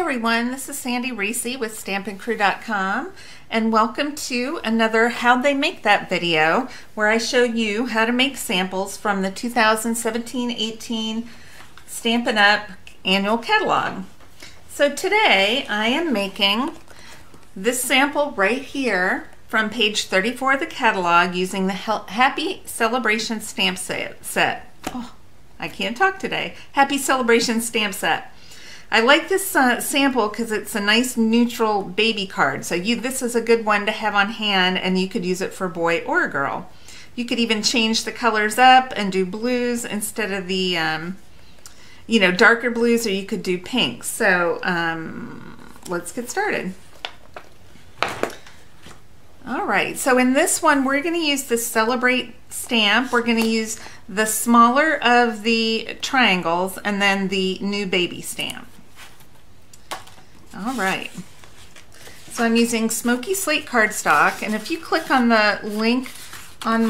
everyone, this is Sandy Reese with StampinCrew.com and welcome to another How'd They Make That video where I show you how to make samples from the 2017-18 Stampin' Up! Annual Catalog. So today I am making this sample right here from page 34 of the catalog using the Happy Celebration stamp set. Oh, I can't talk today. Happy Celebration stamp set. I like this sample because it's a nice neutral baby card. So this is a good one to have on hand, and you could use it for a boy or a girl. You could even change the colors up and do blues instead of the darker blues, or you could do pinks. So let's get started. All right, so in this one, we're going to use the Celebrate stamp. We're going to use the smaller of the triangles and then the new baby stamp. All right, so I'm using Smoky Slate cardstock, and if you click on the link on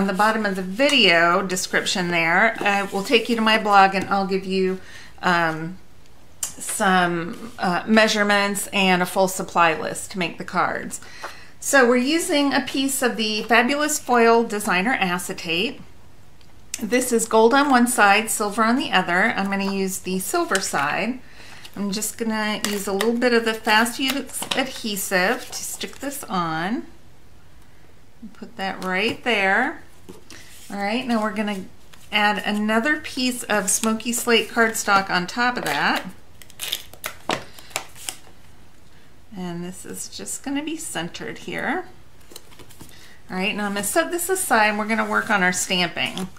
the bottom of the video description there, it will take you to my blog, and I'll give you some measurements and a full supply list to make the cards. So we're using a piece of the Fabulous Foil Designer Acetate. This is gold on one side, silver on the other. I'm going to use the silver side. I'm just going to use a little bit of the Fast Use adhesive to stick this on. Put that right there. All right, now we're going to add another piece of Smoky Slate cardstock on top of that. And this is just going to be centered here. All right, now I'm going to set this aside and we're going to work on our stamping.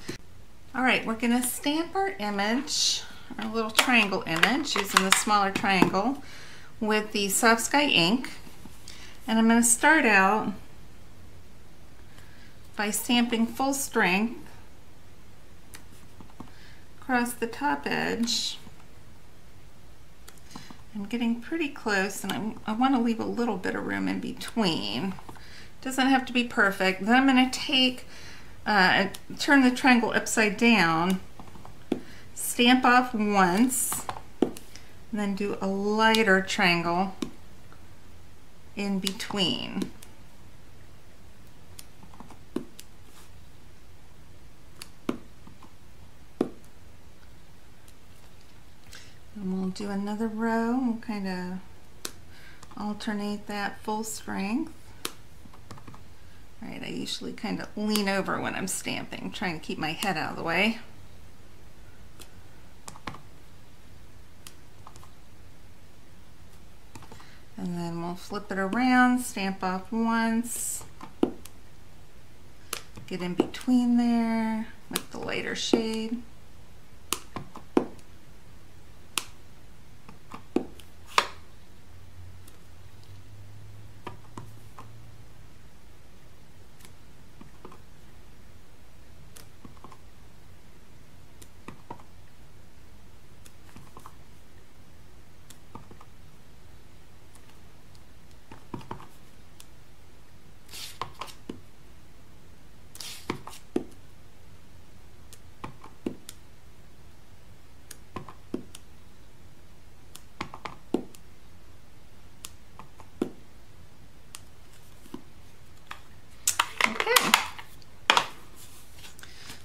All right, we're going to stamp our image, our little triangle image, using the smaller triangle with the Soft Sky ink. And I'm going to start out by stamping full strength across the top edge. I'm getting pretty close, and I want to leave a little bit of room in between. Doesn't have to be perfect. Then I'm going to take turn the triangle upside down, stamp off once, and then do a lighter triangle in between. And we'll do another row. We'll kind of alternate that full strength. All right, I usually kind of lean over when I'm stamping, trying to keep my head out of the way. And then we'll flip it around, stamp off once, get in between there with the lighter shade.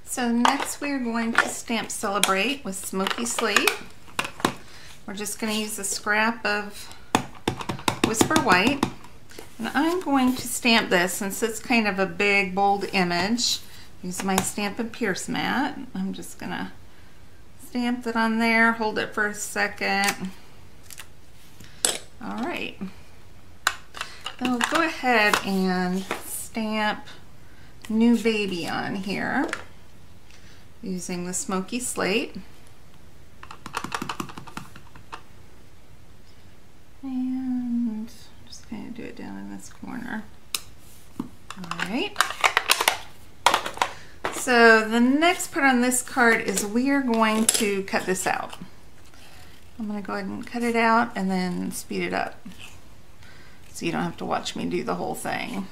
So next we're going to stamp Celebrate with Smoky Slate. We're just going to use a scrap of Whisper White. And I'm going to stamp this, since it's kind of a big, bold image, use my Stampin' Pierce mat. I'm just going to stamp it on there, hold it for a second. All right. Then we'll go ahead and stamp New Baby on here, using the Smoky Slate. And I'm just going to do it down in this corner. All right. So the next part on this card is we are going to cut this out. I'm going to go ahead and cut it out and then speed it up, so you don't have to watch me do the whole thing.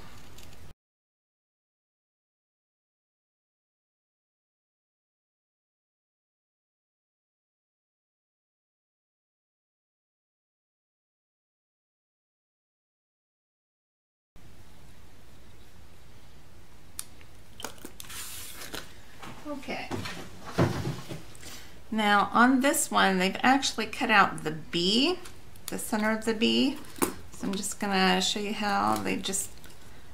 Now on this one, they've actually cut out the B, the center of the B. So I'm just gonna show you how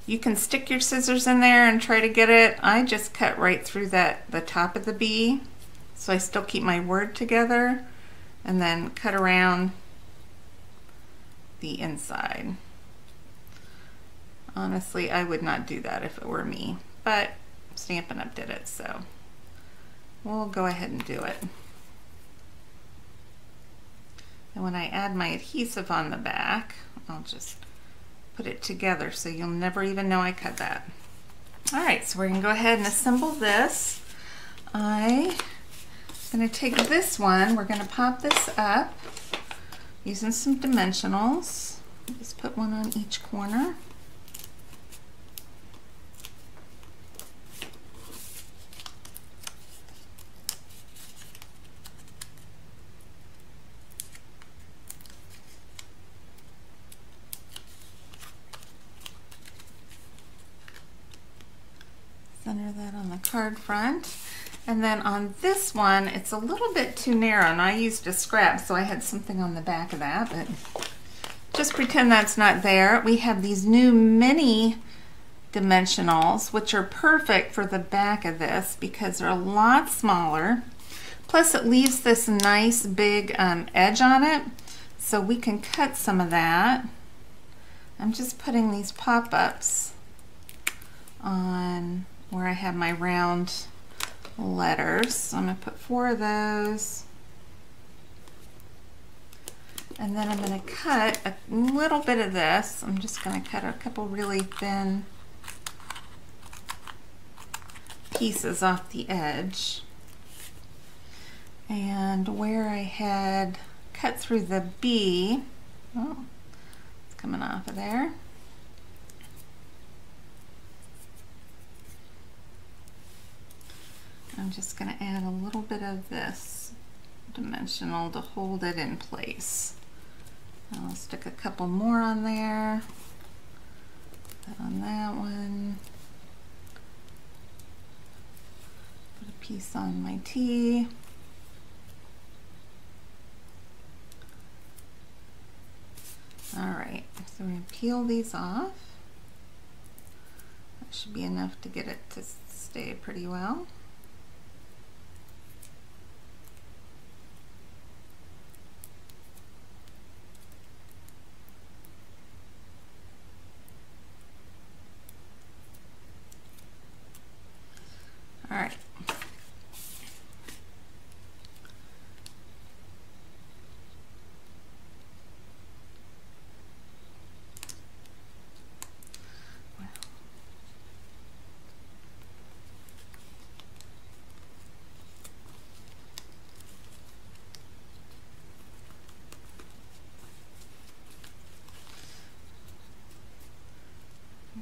you can stick your scissors in there and try to get it. I just cut right through the top of the B, so I still keep my word together, and then cut around the inside. Honestly, I would not do that if it were me, but Stampin' Up! Did it, so we'll go ahead and do it. And when I add my adhesive on the back, I'll just put it together so you'll never even know I cut that. All right, so we're gonna go ahead and assemble this. I'm gonna take this one, we're gonna pop this up using some dimensionals. Just put one on each corner. Center that on the card front. And then on this one, it's a little bit too narrow, and I used a scrap, so I had something on the back of that, but just pretend that's not there. We have these new mini dimensionals, which are perfect for the back of this because they're a lot smaller. Plus it leaves this nice big edge on it, so we can cut some of that. I'm just putting these pop-ups on where I have my round letters. So I'm going to put 4 of those. And then I'm going to cut a little bit of this. I'm just going to cut a couple really thin pieces off the edge. And where I had cut through the B, oh, it's coming off of there. I'm just going to add a little bit of this dimensional to hold it in place. I'll stick a couple more on there. Put on that one. Put a piece on my T. Alright, so we're going to peel these off. That should be enough to get it to stay pretty well. All right.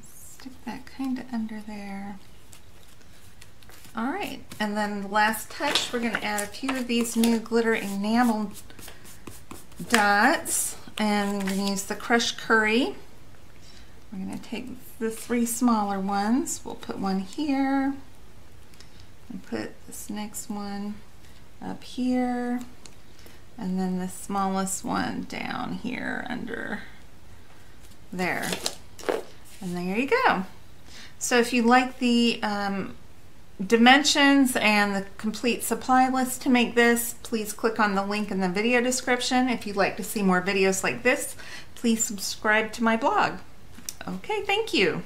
Stick that kind of under there. All right, and then the last touch, we're going to add a few of these new glitter enamel dots, and we're going to use the crushed curry. We're going to take the 3 smaller ones. We'll put one here, and put this next one up here, and then the smallest one down here under there. And there you go. So if you like the dimensions and the complete supply list to make this, please click on the link in the video description. If you'd like to see more videos like this, please subscribe to my blog. Okay, thank you.